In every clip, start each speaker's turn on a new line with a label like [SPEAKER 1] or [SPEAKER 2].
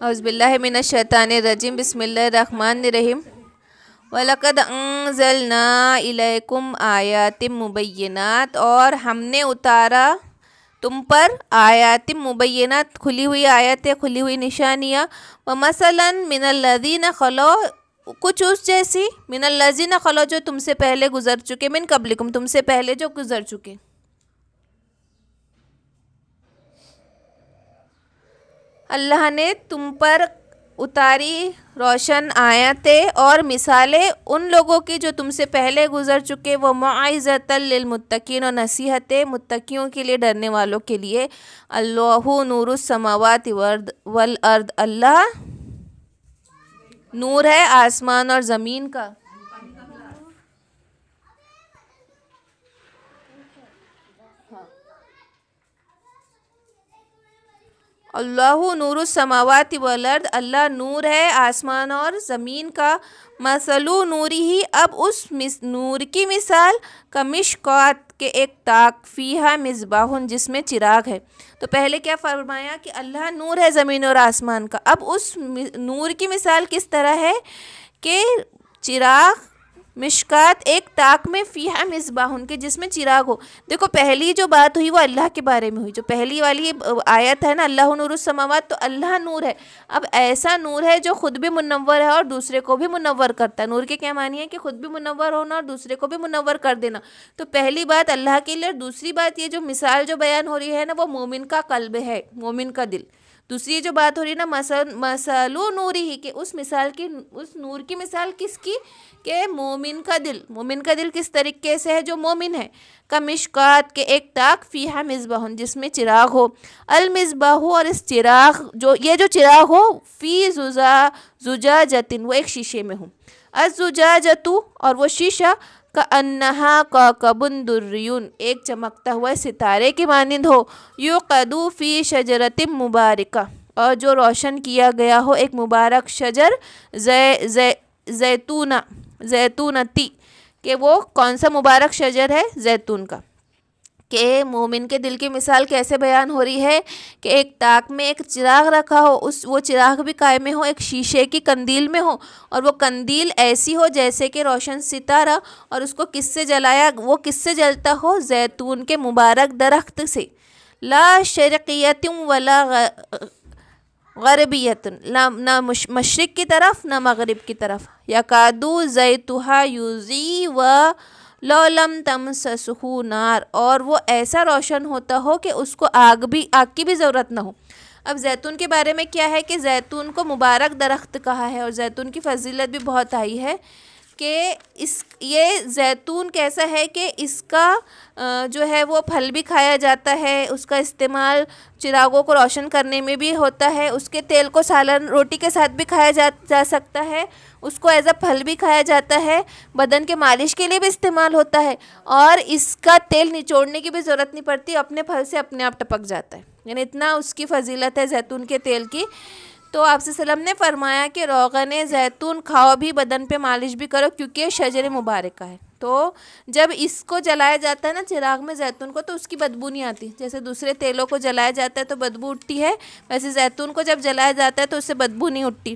[SPEAKER 1] اعوذ باللہ من الشیطان الرجیم بسم اللہ الرحمن الرحیم وَلَقَدْ أَنزَلْنَا إِلَيْكُمْ آیَاتٍ مُبَيِّنَاتٍ اور ہم نے اتارا تم پر آیات مبینات، کھلی ہوئی آیتیں، کھلی ہوئی نشانیاں، وَمَثَلًا مِنَ الَّذِينَ خَلَوْا، کچھ اس جیسی، من الذین خلو جو تم سے پہلے گزر چکے، من قبلکم تم سے پہلے جو گزر چکے. اللہ نے تم پر اتاری روشن آیتیں اور مثالیں ان لوگوں کی جو تم سے پہلے گزر چکے، وہ موعظۃ للمتقین، اور نصیحتیں متقیوں کے لیے، ڈرنے والوں کے لیے. اللہ نور السماوات والارض، اللہ نور ہے آسمان اور زمین کا. اللہ نور السماوات والارض، اللہ نور ہے آسمان اور زمین کا. مثلو نوری ہی، اب اس نور کی مثال، کمشکات کے ایک تاک، فیہا مصباح جس میں چراغ ہے. تو پہلے کیا فرمایا کہ اللہ نور ہے زمین اور آسمان کا. اب اس نور کی مثال کس طرح ہے کہ چراغ، مشکات ایک تاک میں، فیہا مصباح کے جس میں چراغ ہو. دیکھو پہلی جو بات ہوئی وہ اللہ کے بارے میں ہوئی، جو پہلی والی آیت ہے نا، اللہ نور السماوات، تو اللہ نور ہے. اب ایسا نور ہے جو خود بھی منور ہے اور دوسرے کو بھی منور کرتا ہے. نور کے کیا معنی ہے کہ خود بھی منور ہونا اور دوسرے کو بھی منور کر دینا. تو پہلی بات اللہ کے لیے، اور دوسری بات یہ جو مثال جو بیان ہو رہی ہے نا، وہ مومن کا قلب ہے، مومن کا دل. دوسری جو بات ہو رہی ہے نا، مثلو نوری ہی، کہ اس مثال کی، اس نور کی مثال کس کی، کہ مومن کا دل. مومن کا دل کس طریقے سے ہے؟ جو مومن ہے. کمشکات کے ایک تاک، فیہا مصباح جس میں چراغ ہو. المصباح، اور اس چراغ، جو یہ جو چراغ ہو، فی زجاجۃ، وہ ایک شیشے میں ہو. الزجاجۃ، اور وہ شیشہ، کأنہا کوکب دری، ایک چمکتا ہوا ستارے کی مانند ہو. یوقد فی شجرۃ مبارکہ، اور جو روشن کیا گیا ہو ایک مبارک شجر، زیتونتی، کہ وہ کون سا مبارک شجر ہے؟ زیتون کا. کہ مومن کے دل کی مثال کیسے بیان ہو رہی ہے کہ ایک تاک میں ایک چراغ رکھا ہو، وہ چراغ بھی قائم میں ہو، ایک شیشے کی قندیل میں ہو، اور وہ قندیل ایسی ہو جیسے کہ روشن ستارہ. اور اس کو کس سے جلایا؟ وہ کس سے جلتا ہو؟ زیتون کے مبارک درخت سے. لا شرقیت ولا غربیت، نہ مشرق کی طرف نہ مغرب کی طرف. یکادو زیتها یضیء ولو لم تمسسہ نار، اور وہ ایسا روشن ہوتا ہو کہ اس کو آگ کی بھی ضرورت نہ ہو. اب زیتون کے بارے میں کیا ہے کہ زیتون کو مبارک درخت کہا ہے، اور زیتون کی فضیلت بھی بہت آئی ہے کہ یہ زیتون کیسا ہے کہ اس کا جو ہے وہ پھل بھی کھایا جاتا ہے، اس کا استعمال چراغوں کو روشن کرنے میں بھی ہوتا ہے، اس کے تیل کو سالن روٹی کے ساتھ بھی کھایا جا سکتا ہے، اس کو ایز اے پھل بھی کھایا جاتا ہے، بدن کے مالش کے لیے بھی استعمال ہوتا ہے، اور اس کا تیل نچوڑنے کی بھی ضرورت نہیں پڑتی، اپنے پھل سے اپنے آپ ٹپک جاتا ہے. یعنی اتنا اس کی فضیلت ہے زیتون کے تیل کی. تو آپ صلی اللہ علیہ وسلم نے فرمایا کہ روغن زیتون کھاؤ بھی، بدن پہ مالش بھی کرو، کیونکہ یہ شجر مبارکہ ہے. تو جب اس کو جلایا جاتا ہے نا چراغ میں زیتون کو، تو اس کی بدبو نہیں آتی. جیسے دوسرے تیلوں کو جلایا جاتا ہے تو بدبو اٹھتی ہے، ویسے زیتون کو جب جلایا جاتا ہے تو اس سے بدبو نہیں اٹھتی.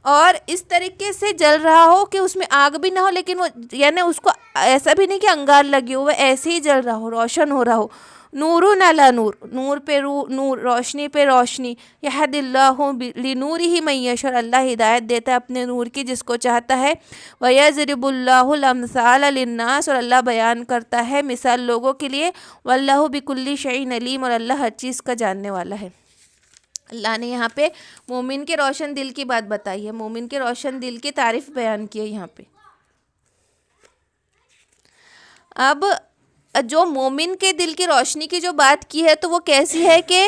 [SPEAKER 1] اور اس طریقے سے جل رہا ہو کہ اس میں آگ بھی نہ ہو، لیکن وہ یعنی اس کو ایسا بھی نہیں کہ انگار لگی ہو، وہ ایسے ہی جل رہا ہو، روشن ہو رہا ہو. نور علی نور، نور پہ نور، روشنی پہ روشنی. یہد اللہ لنورہ من یشاء، اللہ ہدایت دیتا ہے اپنے نور کی جس کو چاہتا ہے. وَيَضْرِبُ اللَّهُ الْأَمْثَالَ لِلنَّاسِ، اور اللہ بیان کرتا ہے مثال لوگوں کے لیے. وَاللَّهُ بِكُلِّ شَيْءٍ عَلِيمٌ، اور اللہ ہر چیز کا جاننے والا ہے. اللہ نے یہاں پہ مومن کے روشن دل کی بات بتائی ہے، مومن کے روشن دل کی تعریف بیان کی ہے یہاں پہ. اب جو مومن کے دل کی روشنی کی جو بات کی ہے تو وہ کیسی ہے کہ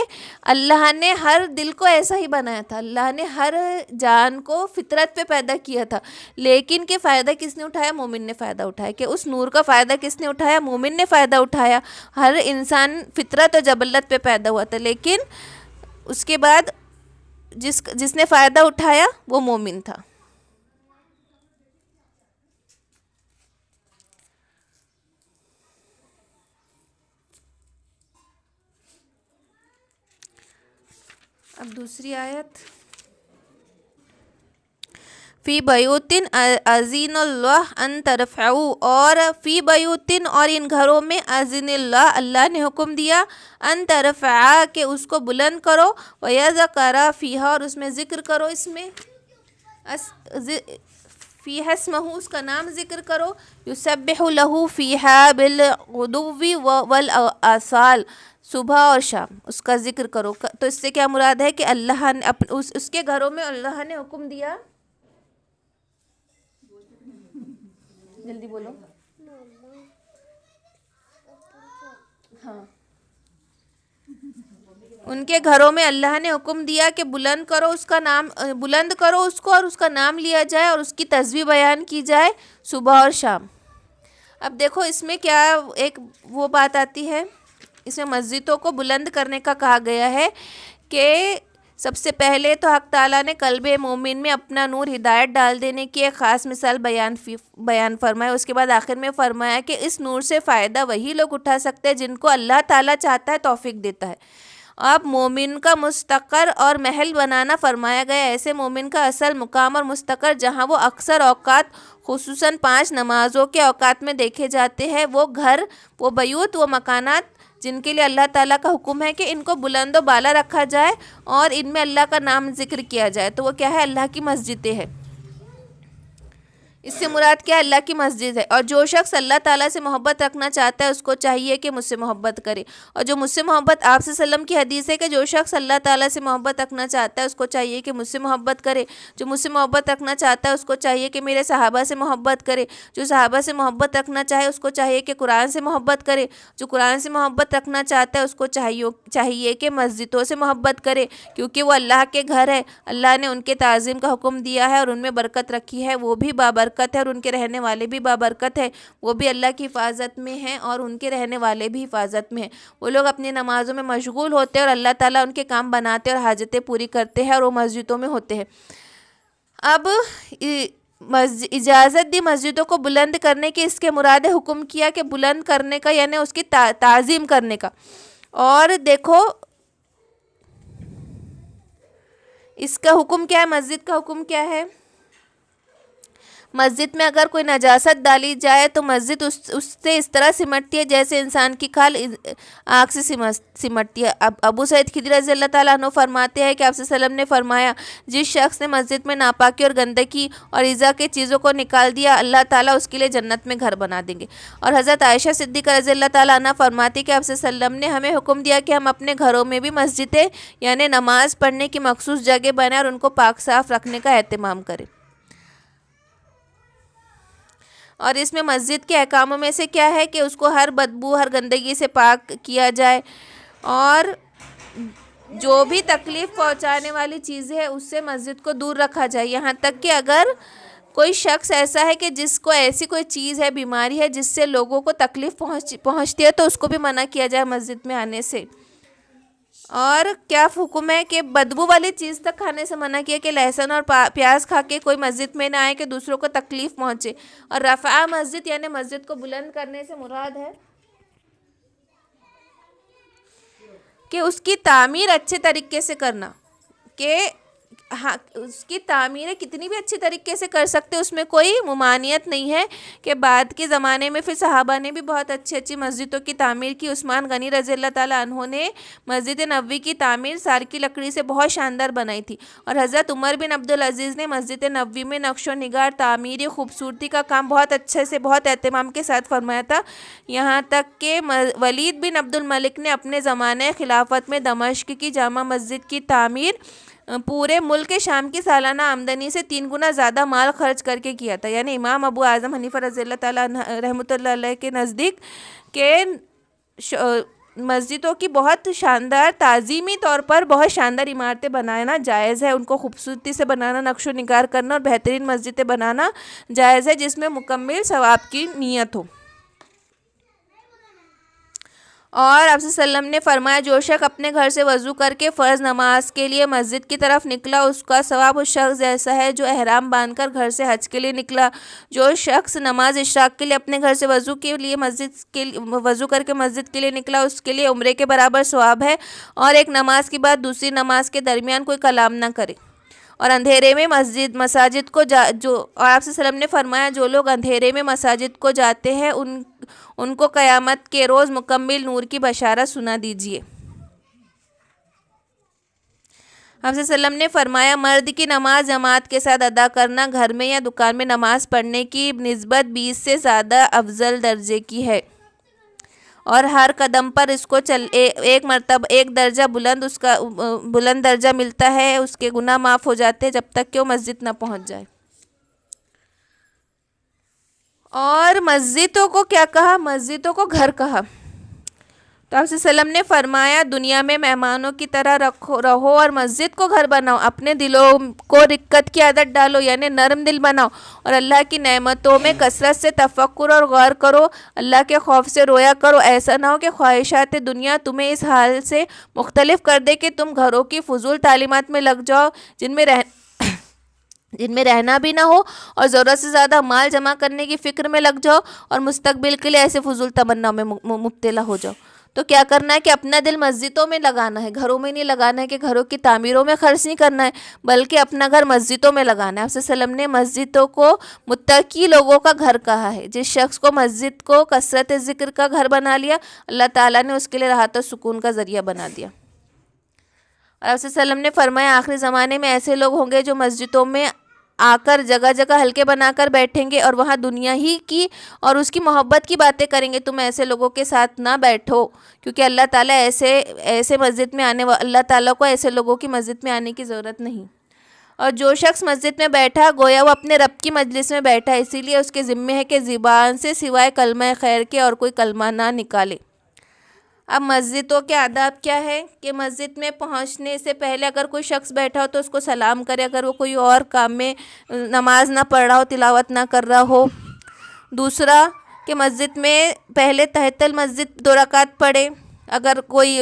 [SPEAKER 1] اللہ نے ہر دل کو ایسا ہی بنایا تھا. اللہ نے ہر جان کو فطرت پہ پیدا کیا تھا، لیکن کہ فائدہ کس نے اٹھایا؟ مومن نے فائدہ اٹھایا. کہ اس نور کا فائدہ کس نے اٹھایا؟ مومن نے فائدہ اٹھایا. ہر انسان فطرت اور جبلت پہ پیدا ہوا تھا، لیکن اس کے بعد جس نے فائدہ اٹھایا وہ مومن تھا. اب دوسری آیت، فی بیوتن اذین اللہ ان ترفعوا، اور فی بیوتن اور ان گھروں میں، اذین اللہ اللہ نے حکم دیا، ان ترفع کہ اس کو بلند کرو، ویذکر فیہا اور اس میں ذکر کرو، اس میں فیہا اسمہ اس کا نام ذکر کرو، یسبح لہ فیہا بالغدو والآصال صبح اور شام اس کا ذکر کرو۔ تو اس سے کیا مراد ہے کہ اللہ نے اس کے گھروں میں اللہ نے حکم دیا، جلدی بولو، ہاں، ان کے گھروں میں اللہ نے حکم دیا کہ بلند کرو اس کا نام، بلند کرو اس کو اور اس کا نام لیا جائے اور اس کی تسبیح بیان کی جائے صبح اور شام۔ اب دیکھو اس میں کیا ایک وہ بات آتی ہے، اس میں مسجدوں کو بلند کرنے کا کہا گیا ہے کہ سب سے پہلے تو حق تعالیٰ نے قلب مومن میں اپنا نور ہدایت ڈال دینے کی ایک خاص مثال بیان فرمایا، اس کے بعد آخر میں فرمایا کہ اس نور سے فائدہ وہی لوگ اٹھا سکتے ہیں جن کو اللہ تعالیٰ چاہتا ہے، توفیق دیتا ہے۔ اب مومن کا مستقر اور محل بنانا فرمایا گیا، ایسے مومن کا اصل مقام اور مستقر جہاں وہ اکثر اوقات خصوصاً 5 نمازوں کے اوقات میں دیکھے جاتے ہیں، وہ گھر، وہ بیوت، وہ مکانات جن کے لیے اللہ تعالیٰ کا حکم ہے کہ ان کو بلند و بالا رکھا جائے اور ان میں اللہ کا نام ذکر کیا جائے، تو وہ کیا ہے؟ اللہ کی مسجدیں ہیں۔ اس سے مراد کیا؟ اللہ کی مسجد ہے۔ اور جو شخص اللہ تعالیٰ سے محبت رکھنا چاہتا ہے اس کو چاہیے کہ مجھ سے محبت کرے، اور جو مجھ سے محبت، آپ صلی اللہ علیہ وسلم کی حدیث ہے کہ جو شخص اللہ تعالیٰ سے محبت رکھنا چاہتا ہے اس کو چاہیے کہ مجھ سے محبت کرے، جو مجھ سے محبت رکھنا چاہتا ہے اس کو چاہیے کہ میرے صحابہ سے محبت کرے، جو صحابہ سے محبت رکھنا چاہے اس کو چاہیے کہ قرآن سے محبت کرے، جو قرآن سے محبت رکھنا چاہتا ہے اس کو چاہیے کہ مسجدوں سے محبت کرے، کیونکہ وہ اللہ کے گھر ہے، اللہ نے ان کے تعظیم کا حکم دیا ہے اور ان میں برکت رکھی ہے، وہ بھی بابرکت ہے اور ان کے رہنے والے بھی بابرکت ہے، وہ بھی اللہ کی حفاظت میں ہیں اور ان کے رہنے والے بھی حفاظت میں ہیں۔ وہ لوگ اپنی نمازوں میں مشغول ہوتے ہیں اور اللہ تعالیٰ ان کے کام بناتے اور حاجتیں پوری کرتے ہیں اور وہ مسجدوں میں ہوتے ہیں۔ اب اجازت دی مسجدوں کو بلند کرنے کی، اس کے مراد حکم کیا کہ بلند کرنے کا یعنی اس کی تعظیم کرنے کا۔ اور دیکھو اس کا حکم کیا ہے، مسجد کا حکم کیا ہے؟ مسجد میں اگر کوئی نجاست ڈالی جائے تو مسجد اس سے اس طرح سمٹتی ہے جیسے انسان کی کھال آگ سے سمٹتی ہے۔ اب ابو سعید خدری رضی اللہ تعالیٰ عنہ فرماتے ہیں کہ آپ صلی اللہ علیہ وسلم نے فرمایا، جس شخص نے مسجد میں ناپاکی اور گندگی اور ایذا کے چیزوں کو نکال دیا، اللہ تعالیٰ اس کے لیے جنت میں گھر بنا دیں گے۔ اور حضرت عائشہ صدیقہ رضی اللہ تعالیٰ عنہ فرماتی کہ آپ صلی اللہ علیہ وسلم نے ہمیں حکم دیا کہ ہم اپنے گھروں میں بھی مسجدیں یعنی نماز پڑھنے کی مخصوص جگہ بنائیں اور ان کو پاک صاف رکھنے کا اہتمام کریں۔ اور اس میں مسجد کے احکاموں میں سے کیا ہے کہ اس کو ہر بدبو، ہر گندگی سے پاک کیا جائے، اور جو بھی تکلیف پہنچانے والی چیزیں ہیں اس سے مسجد کو دور رکھا جائے، یہاں تک کہ اگر کوئی شخص ایسا ہے کہ جس کو ایسی کوئی چیز ہے، بیماری ہے جس سے لوگوں کو تکلیف پہنچتی ہے تو اس کو بھی منع کیا جائے مسجد میں آنے سے۔ اور کیا حکم ہے کہ بدبو والی چیز تک کھانے سے منع کیا کہ لہسن اور پیاز کھا کے کوئی مسجد میں نہ آئے کہ دوسروں کو تکلیف پہنچے۔ اور رفع مسجد یعنی مسجد کو بلند کرنے سے مراد ہے کہ اس کی تعمیر اچھے طریقے سے کرنا، کہ ہاں اس کی تعمیر کتنی بھی اچھی طریقے سے کر سکتے، اس میں کوئی ممانعت نہیں ہے۔ کہ بعد کے زمانے میں پھر صحابہ نے بھی بہت اچھی مسجدوں کی تعمیر کی۔ عثمان غنی رضی اللہ تعالیٰ عنہ نے مسجد نبوی کی تعمیر سار کی لکڑی سے بہت شاندار بنائی تھی، اور حضرت عمر بن عبدالعزیز نے مسجد نبوی میں نقش و نگار، تعمیری خوبصورتی کا کام بہت اچھے سے، بہت اہتمام کے ساتھ فرمایا تھا، یہاں تک کہ ولید بن عبد الملک نے اپنے زمانے خلافت میں دمشق کی جامع مسجد کی تعمیر پورے ملک شام کی سالانہ آمدنی سے 3 گنا زیادہ مال خرچ کر کے کیا تھا۔ یعنی امام ابو اعظم حنیفہ رضی اللہ تعالیٰ رحمۃ اللہ علیہ کے نزدیک کہ مسجدوں کی بہت شاندار، تعظیمی طور پر بہت شاندار عمارتیں بنانا جائز ہے، ان کو خوبصورتی سے بنانا، نقش و نگار کرنا اور بہترین مسجدیں بنانا جائز ہے جس میں مکمل ثواب کی نیت ہو۔ اور آپ صلی اللہ علیہ وسلم نے فرمایا جو شخص اپنے گھر سے وضو کر کے فرض نماز کے لیے مسجد کی طرف نکلا اس کا ثواب اس شخص جیسا ہے جو احرام باندھ کر گھر سے حج کے لیے نکلا۔ جو شخص نماز اشراق کے لیے اپنے گھر سے وضو کر کے مسجد کے لیے نکلا اس کے لیے عمرے کے برابر ثواب ہے۔ اور ایک نماز کے بعد دوسری نماز کے درمیان کوئی کلام نہ کرے اور اندھیرے میں مساجد کو اور آپ صلی اللہ علیہ وسلم نے فرمایا جو لوگ اندھیرے میں مساجد کو جاتے ہیں ان کو قیامت کے روز مکمل نور کی بشارت سنا دیجیے۔ آپ صلی اللہ علیہ وسلم نے فرمایا مرد کی نماز جماعت کے ساتھ ادا کرنا گھر میں یا دکان میں نماز پڑھنے کی نسبت 20 سے زیادہ افضل درجے کی ہے، اور ہر قدم پر اس کو ایک مرتبہ ایک درجہ بلند درجہ ملتا ہے، اس کے گناہ معاف ہو جاتے ہیں جب تک کہ وہ مسجد نہ پہنچ جائے۔ اور مسجدوں کو کیا کہا؟ مسجدوں کو گھر کہا۔ تو آپ صلی اللہ علیہ وسلم نے فرمایا دنیا میں مہمانوں کی طرح رہو اور مسجد کو گھر بناؤ، اپنے دلوں کو رقت کی عادت ڈالو یعنی نرم دل بناؤ، اور اللہ کی نعمتوں میں کثرت سے تفکر اور غور کرو، اللہ کے خوف سے رویا کرو۔ ایسا نہ ہو کہ خواہشات دنیا تمہیں اس حال سے مختلف کر دے کہ تم گھروں کی فضول تعلیمات میں لگ جاؤ جن میں رہنا بھی نہ ہو، اور ضرورت سے زیادہ مال جمع کرنے کی فکر میں لگ جاؤ اور مستقبل کے لیے ایسے فضول تمناؤں میں مبتلا ہو جاؤ۔ تو کیا کرنا ہے کہ اپنا دل مسجدوں میں لگانا ہے، گھروں میں نہیں لگانا ہے کہ گھروں کی تعمیروں میں خرچ نہیں کرنا ہے، بلکہ اپنا گھر مسجدوں میں لگانا ہے۔ آپ صلی اللہ علیہ وسلم نے مسجدوں کو متقی لوگوں کا گھر کہا ہے۔ جس شخص کو مسجد کو کثرت ذکر کا گھر بنا لیا اللہ تعالیٰ نے اس کے لیے راحت و سکون کا ذریعہ بنا دیا۔ اور آپ صلی اللہ علیہ وسلم نے فرمایا آخری زمانے میں ایسے لوگ ہوں گے جو مسجدوں میں آ کر جگہ جگہ حلقے بنا کر بیٹھیں گے اور وہاں دنیا ہی کی اور اس کی محبت کی باتیں کریں گے۔ تم ایسے لوگوں کے ساتھ نہ بیٹھو، کیونکہ اللہ تعالیٰ اللہ تعالیٰ کو ایسے لوگوں کی مسجد میں آنے کی ضرورت نہیں۔ اور جو شخص مسجد میں بیٹھا گویا وہ اپنے رب کی مجلس میں بیٹھا، اسی لیے اس کے ذمہ ہے کہ زبان سے سوائے کلمہ خیر کے اور کوئی کلمہ نہ نکالے۔ اب مسجدوں کے آداب کیا ہے کہ مسجد میں پہنچنے سے پہلے اگر کوئی شخص بیٹھا ہو تو اس کو سلام کرے، اگر وہ کوئی اور کام میں نماز نہ پڑھ رہا ہو، تلاوت نہ کر رہا ہو۔ دوسرا کہ مسجد میں پہلے تحیۃ المسجد 2 رکعت پڑھے اگر کوئی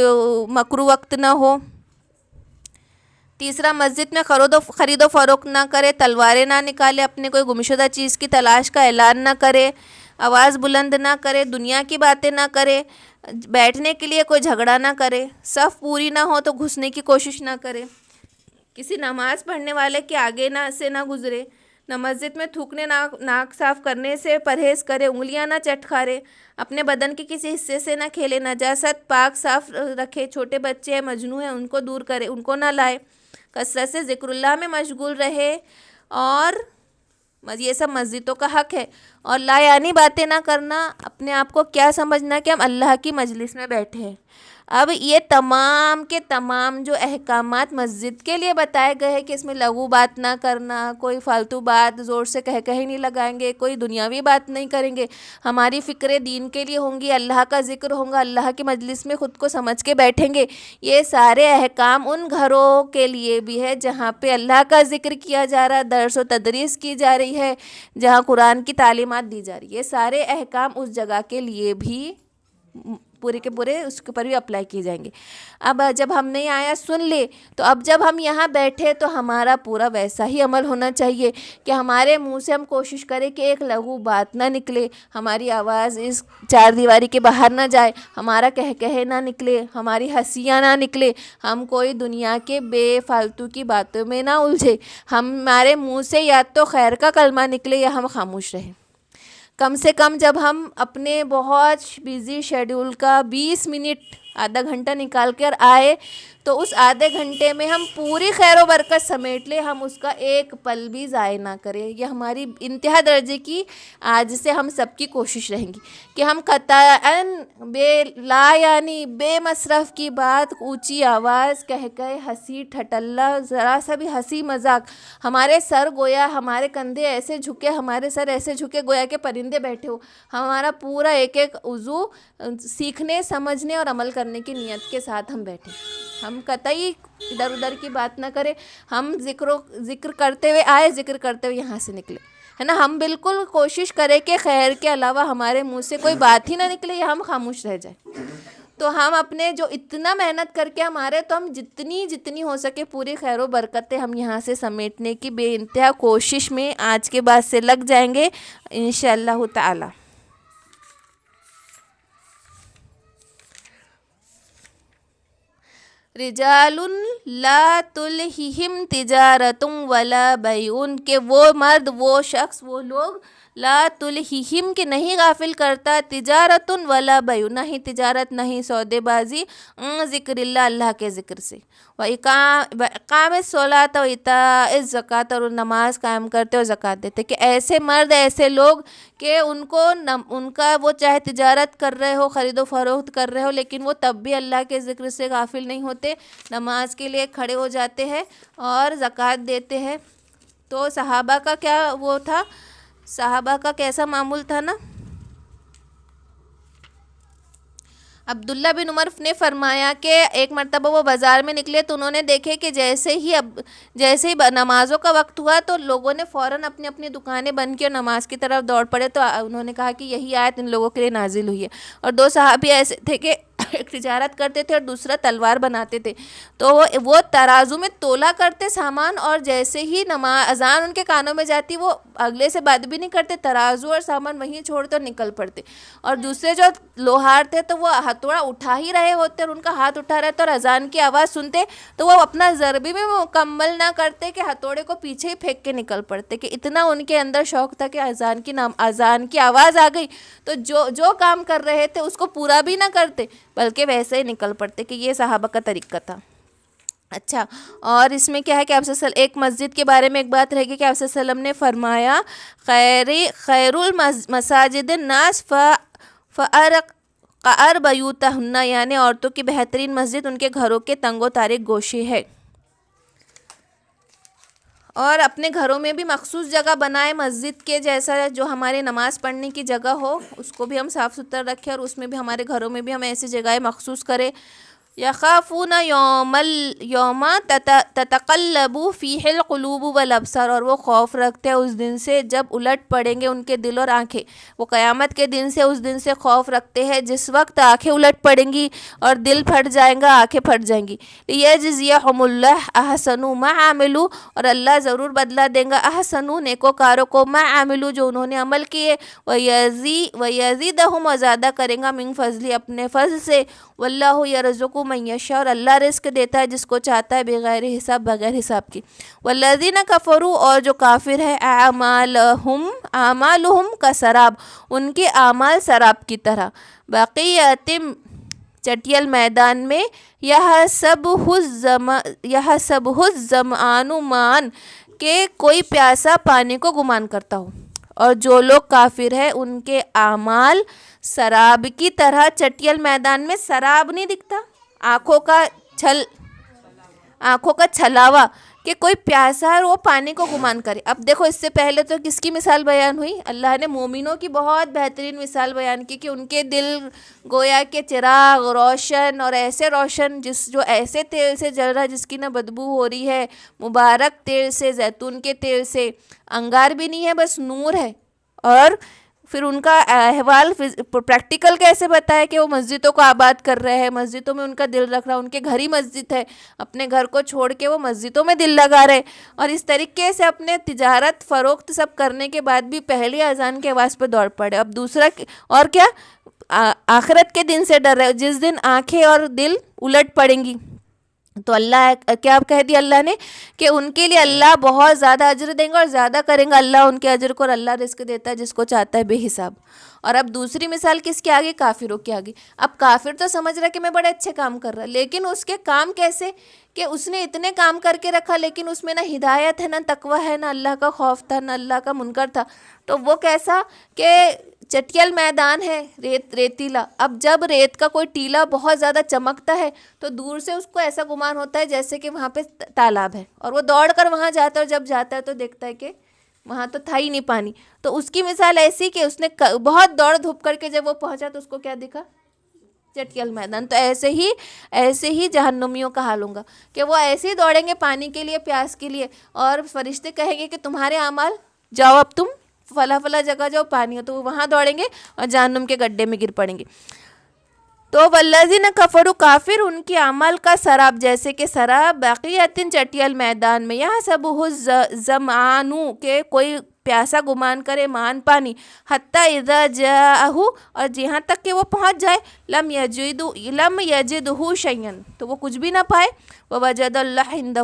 [SPEAKER 1] مکروہ وقت نہ ہو۔ تیسرا مسجد میں خرید و فروخت نہ کرے، تلواریں نہ نکالے، اپنے کوئی گمشدہ چیز کی تلاش کا اعلان نہ کرے، آواز بلند نہ کرے، دنیا کی باتیں نہ کرے، بیٹھنے کے لیے کوئی جھگڑا نہ کرے، صف پوری نہ ہو تو گھسنے کی کوشش نہ کرے، کسی نماز پڑھنے والے کے آگے سے نہ گزرے، نہ مسجد میں تھوکنے ناک صاف کرنے سے پرہیز کرے، انگلیاں نہ چٹکارے، اپنے بدن کے کسی حصے سے نہ کھیلے، نجاست پاک صاف رکھے، چھوٹے بچے ہیں، مجنون ہیں، ان کو دور کرے، ان کو نہ لائے، کثرت سے ذکر اللہ میں مشغول رہے، اور یہ سب مسجدوں کا حق ہے۔ اور لا یعنی باتیں نہ کرنا، اپنے آپ کو کیا سمجھنا کہ ہم اللہ کی مجلس میں بیٹھے ہیں۔ اب یہ تمام کے تمام جو احکامات مسجد کے لیے بتائے گئے ہیں کہ اس میں لغو بات نہ کرنا، کوئی فالتو بات زور سے کہیں نہیں لگائیں گے، کوئی دنیاوی بات نہیں کریں گے، ہماری فکریں دین کے لیے ہوں گی، اللہ کا ذکر ہوگا، اللہ کی مجلس میں خود کو سمجھ کے بیٹھیں گے۔ یہ سارے احکام ان گھروں کے لیے بھی ہے جہاں پہ اللہ کا ذکر کیا جا رہا ہے، درس و تدریس کی جا رہی ہے، جہاں قرآن کی تعلیمات دی جا رہی ہے۔ یہ سارے احکام اس جگہ کے لیے بھی پورے کے پورے اس کے اوپر بھی اپلائی کیے جائیں گے۔ اب جب ہم نے آیا سن لے تو اب جب ہم یہاں بیٹھے تو ہمارا پورا ویسا ہی عمل ہونا چاہیے کہ ہمارے منہ سے ہم کوشش کریں کہ ایک لغو بات نہ نکلے، ہماری آواز اس 4 دیواری کے باہر نہ جائے، ہمارا کہے نہ نکلے، ہماری ہنسیاں نہ نکلے، ہم کوئی دنیا کے بے فالتو کی باتوں میں نہ الجھے، ہمارے منہ سے یا تو خیر کا کلمہ نکلے یا ہم خاموش رہیں۔ کم سے کم جب ہم اپنے بہت بزی شیڈول کا 20 منٹ آدھا گھنٹہ نکال کر آئے تو اس آدھے گھنٹے میں ہم پوری خیر و برکت سمیٹ لیں، ہم اس کا ایک پل بھی ضائع نہ کریں۔ یہ ہماری انتہا درجے کی آج سے ہم سب کی کوشش رہیں گی کہ ہم قطعاً یعنی بے مصرف کی بات، اونچی آواز ہنسی ٹھٹلہ، ذرا سا بھی ہنسی مذاق، ہمارے سر گویا ہمارے کندھے ایسے جھکے، ہمارے سر ایسے جھکے گویا کہ پرندے بیٹھے ہو، ہمارا پورا ایک عضو سیکھنے، سمجھنے اور عمل کرنے کی نیت کے ساتھ ہم بیٹھے، ہم قطعی ادھر ادھر کی بات نہ کریں، ہم ذکر کرتے ہوئے آئے، ذکر کرتے ہوئے یہاں سے نکلے، ہے نا، ہم بالکل کوشش کریں کہ خیر کے علاوہ ہمارے منہ سے کوئی بات ہی نہ نکلے یا ہم خاموش رہ جائیں۔ تو ہم اپنے جو اتنا محنت کر کے ہمارے، تو ہم جتنی ہو سکے پوری خیر و برکتیں ہم یہاں سے سمیٹنے کی بے انتہا کوشش میں آج کے بعد سے لگ جائیں گے انشاءاللہ تعالی۔ رجال لا تلہہم تجارت ولا بیع، کہ وہ مرد، وہ شخص، وہ لوگ، لا تلہہم کہ نہیں غافل کرتا، تجارت ولا بیع نہ ہی تجارت نہ ہی سودے بازی، عن ذکر اللہ اللہ کے ذکر سے، وإقام الصلاۃ وإیتاء الزکوٰۃ اور نماز قائم کرتے اور زکوٰۃ دیتے، کہ ایسے مرد، ایسے لوگ کہ ان کا وہ چاہے تجارت کر رہے ہو، خرید و فروخت کر رہے ہو، لیکن وہ تب بھی اللہ کے ذکر سے غافل نہیں ہوتے، نماز کے لیے کھڑے ہو جاتے ہیں اور زکوٰۃ دیتے ہیں۔ تو صحابہ کا کیا وہ تھا، صحابہ کا کیسا معمول تھا نا۔ عبداللہ بن عمر نے فرمایا کہ ایک مرتبہ وہ بازار میں نکلے تو انہوں نے دیکھے کہ جیسے ہی نمازوں کا وقت ہوا تو لوگوں نے فوراً اپنی اپنی دکانیں بند کی اور نماز کی طرف دوڑ پڑے، تو انہوں نے کہا کہ یہی آیت ان لوگوں کے لیے نازل ہوئی ہے۔ اور دو صحابی ایسے تھے کہ ایک تجارت کرتے تھے اور دوسرا تلوار بناتے تھے، تو وہ ترازو میں تولا کرتے سامان، اور جیسے ہی اذان ان کے کانوں میں جاتی وہ اگلے سے بات بھی نہیں کرتے، ترازو اور سامان وہیں چھوڑتے اور نکل پڑتے۔ اور دوسرے جو لوہار تھے تو وہ ہتھوڑا اٹھا ہی رہے ہوتے اور ان کا ہاتھ اٹھا رہا تھا اور اذان کی آواز سنتے تو وہ اپنا ضربی میں مکمل نہ کرتے کہ ہتھوڑے کو پیچھے ہی پھینک کے نکل پڑتے، کہ اتنا ان کے اندر شوق تھا کہ اذان کی آواز آ گئی تو جو کام کر رہے تھے اس کو پورا بھی نہ کرتے بلکہ ویسے ہی نکل پڑتے، کہ یہ صحابہ کا طریقہ تھا۔ اچھا، اور اس میں کیا ہے کہ آپ سے ایک مسجد کے بارے میں ایک بات رہے گی کہ آپ صلی اللہ علیہ وسلم نے فرمایا خیر المساجد الناس فأرقعر بیوتہن، یعنی عورتوں کی بہترین مسجد ان کے گھروں کے تنگ و تاریک گوشے ہے۔ اور اپنے گھروں میں بھی مخصوص جگہ بنائے مسجد کے جیسا، جو ہمارے نماز پڑھنے کی جگہ ہو اس کو بھی ہم صاف ستھرا رکھیں، اور اس میں بھی ہمارے گھروں میں بھی ہم ایسی جگہیں مخصوص کریں۔ یخافون یوم تتقلب فیہ القلوب والابصار، اور وہ خوف رکھتے ہیں اس دن سے جب الٹ پڑیں گے ان کے دل اور آنکھیں، وہ قیامت کے دن سے، اس دن سے خوف رکھتے ہیں جس وقت آنکھیں الٹ پڑیں گی اور دل پھٹ جائیں گا، آنکھیں پھٹ جائیں گی۔ لیجزیہم اللہ احسن ما عملوا، اور اللہ ضرور بدلہ دیں گا احسن نیکوکاروں کو، ما عملوا جو انہوں نے عمل کیے، ویزیدہم اور زیادہ کریں گا من فضلی اپنے فضل سے، واللہ یرزق من یشاء، اور اللہ رزق دیتا ہے جس کو چاہتا ہے بغیر حساب، بغیر حساب کی۔ والذین کفروا، اور جو کافر ہے، اعمالہم کسراب، ان کے اعمال سراب کی طرح، بقیۃ چٹیل میدان میں، یحسبہ الظمآن ماء، کہ کوئی پیاسا پانی کو گمان کرتا ہو۔ اور جو لوگ کافر ہیں ان کے اعمال سراب کی طرح، چٹیل میدان میں سراب نہیں دکھتا، آنکھوں کا چھلاوا، کہ کوئی پیاسا ہے اور وہ پانی کو گمان کرے۔ اب دیکھو اس سے پہلے تو کس کی مثال بیان ہوئی، اللہ نے مومنوں کی بہت بہترین مثال بیان کی کہ ان کے دل گویا کے چراغ روشن، اور ایسے روشن جو ایسے تیل سے جل رہا ہے جس کی نہ بدبو ہو رہی ہے، مبارک تیل سے، زیتون کے تیل سے، انگار بھی نہیں ہے بس نور ہے۔ اور پھر ان کا احوال پریکٹیکل کیسے بتایا کہ وہ مسجدوں کو آباد کر رہے ہیں، مسجدوں میں ان کا دل رکھ رہا، ان کے گھر ہی مسجد ہے، اپنے گھر کو چھوڑ کے وہ مسجدوں میں دل لگا رہے، اور اس طریقے سے اپنے تجارت فروخت سب کرنے کے بعد بھی پہلی اذان کے آواز پہ دوڑ پڑے۔ اب دوسرا اور کیا، آخرت کے دن سے ڈر رہے جس دن آنکھیں اور دل الٹ پڑیں گی۔ تو اللہ کیا کہہ دیا اللہ نے کہ ان کے لیے اللہ بہت زیادہ اجر دیں گا اور زیادہ کریں گا اللہ ان کے اجر کو، اور اللہ رزق دیتا ہے جس کو چاہتا ہے بے حساب۔ اور اب دوسری مثال کس کی آگے، کافروں کی آگے۔ اب کافر تو سمجھ رہا کہ میں بڑے اچھے کام کر رہا، لیکن اس کے کام کیسے کہ اس نے اتنے کام کر کے رکھا لیکن اس میں نہ ہدایت ہے، نہ تقوی ہے، نہ اللہ کا خوف تھا، نہ اللہ کا منکر تھا۔ تو وہ کیسا کہ چٹیل میدان ہے، ریتیلا، اب جب ریت کا کوئی ٹیلا بہت زیادہ چمکتا ہے تو دور سے اس کو ایسا گمان ہوتا ہے جیسے کہ وہاں پہ تالاب ہے، اور وہ دوڑ کر وہاں جاتا ہے، اور جب جاتا ہے تو دیکھتا ہے کہ وہاں تو تھا ہی نہیں پانی۔ تو اس کی مثال ایسی کہ اس نے بہت دوڑ دھوپ کر کے جب وہ پہنچا تو اس کو کیا دکھا، چٹیل میدان۔ تو ایسے ہی جہنمیوں کا حال ہوگا کہ وہ ایسے ہی دوڑیں گے پانی کے لیے، پیاس کے لیے، اور فرشتے کہیں گے کہ تمہارے اعمال جاؤ اب تم فلاں جگہ جاؤ، پانی ہو، تو وہ وہاں دوڑیں گے اور جہنم کے گڈھے میں گر پڑیں گے۔ تو والذین کفروا کافر ان کے عمل کا سراب جیسے کہ سراب باقیتن چٹیل میدان میں یہاں سب الظمآن کہ کوئی پیاسا گمان کرے مان پانی حتی اذا جاءہ اور جہاں تک کہ وہ پہنچ جائے لم یجدہ شیئا تو وہ کچھ بھی نہ پائے ووجد اللہ عندہ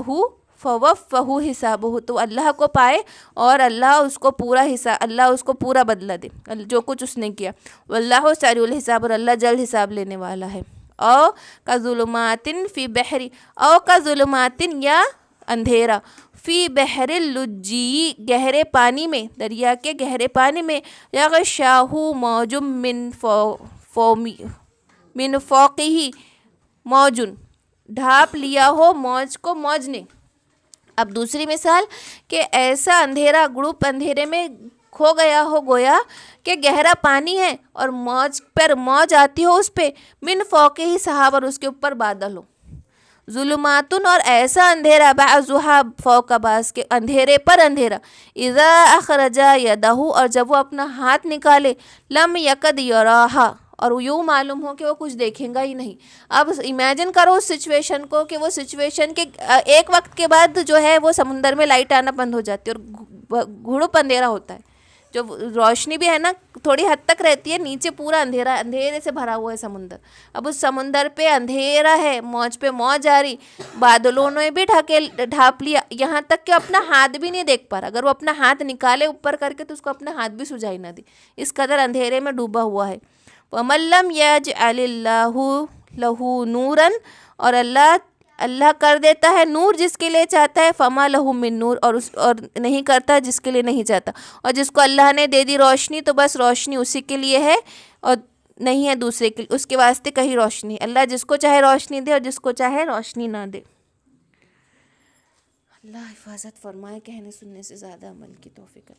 [SPEAKER 1] فوفہ حسابہ تو اللہ کو پائے اور اللہ اس کو پورا حساب اللہ اس کو پورا بدلہ دے جو کچھ اس نے کیا واللہ سریع الحساب اور اللہ جلد حساب لینے والا ہے او کا ظلمات فی بحر او کا ظلمات یا اندھیرا فی بحر اللجی گہرے پانی میں دریا کے گہرے پانی میں یغشاہ موج من فوقہ موج ڈھانپ لیا ہو موج کو موج نے. اب دوسری مثال کہ ایسا اندھیرا گروپ اندھیرے میں کھو گیا ہو گویا کہ گہرا پانی ہے اور موج پر موج آتی ہو اس پہ من فوقہ ہی سحاب اور اس کے اوپر بادل ہو. ظلماتن اور ایسا اندھیرا بعضها فوق بعض کے اندھیرے پر اندھیرا اذا اخرج یدہ اور جب وہ اپنا ہاتھ نکالے لم یکد یراہا اور یوں معلوم ہو کہ وہ کچھ دیکھیں گا ہی نہیں. اب امیجن کرو اس سچویشن کو کہ وہ سچویشن کے ایک وقت کے بعد جو ہے وہ سمندر میں لائٹ آنا بند ہو جاتی ہے اور گھڑپ اندھیرا ہوتا ہے. جو روشنی بھی ہے نا تھوڑی حد تک رہتی ہے نیچے پورا اندھیرا اندھیرے سے بھرا ہوا ہے سمندر. اب اس سمندر پہ اندھیرا ہے موج پہ موج آ رہی بادلوں نے بھی ڈھانپ لیا یہاں تک کہ اپنا ہاتھ بھی نہیں دیکھ پا رہا. اگر وہ اپنا ہاتھ نکالے اوپر کر کے تو اس کو اپنا ہاتھ بھی سجائی نہ دی اس قدر اندھیرے میں ڈوبا ہوا ہے. وَمَن لَّمْ يَجْعَلِ اللَّهُ لَهُ نُورًا اور اللہ کر دیتا ہے نور جس کے لیے چاہتا ہے فما لہو من نور اور نہیں کرتا جس کے لیے نہیں چاہتا. اور جس کو اللہ نے دے دی روشنی تو بس روشنی اسی کے لیے ہے اور نہیں ہے دوسرے کے اس کے واسطے کہیں روشنی. اللہ جس کو چاہے روشنی دے اور جس کو چاہے روشنی نہ دے. اللہ حفاظت فرمائے کہنے سننے سے زیادہ عمل کی توفیق.